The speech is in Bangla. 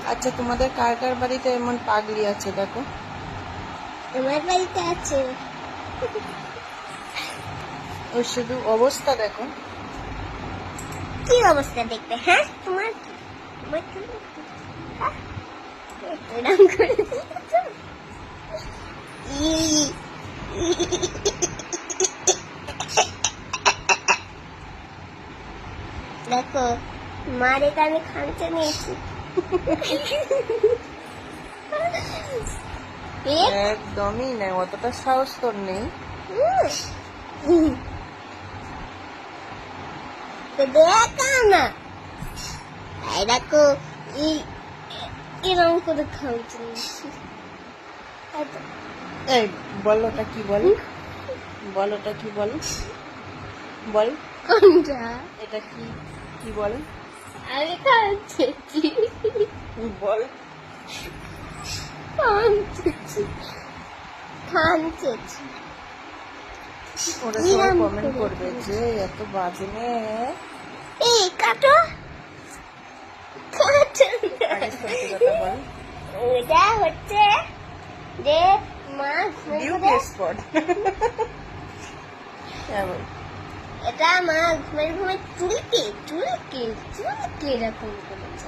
আচ্ছা, তোমাদের কার কার বাড়িতে এমন পাগলি আছে দেখো? আমার বাড়িতে আছে। ওর শুধু অবস্থা দেখো। কি অবস্থা দেখবে? হ্যাঁ, তোমার কি? তোমার কি? হ্যাঁ? এরকম করে দিয়েছো? ই- দেখো, মার এটা আমি খামচে নিয়েছি। একদমই নেই, অতটা সাহস তোর নেই। তো দেখা না, এই দেখো, এরকম করে খামচে নিয়েছি। এই বলোটা কি বল, বলোটা কি বল, বল কোনটা? এটা কি, কি বল, আমি খামচেছি, বল। খামচেছি, খামচেছি। ওরা সবাই কমেন্ট করবে যে এত বাজে মেয়ে। এই কাটো, কাটো না। আগে সত্যি কথা বল। এটা হচ্ছে যে মা বিউটি স্পট। এটা মা ঘুমের ঘুমে চুলকে চুলকে চুলকে এরকম করেছে।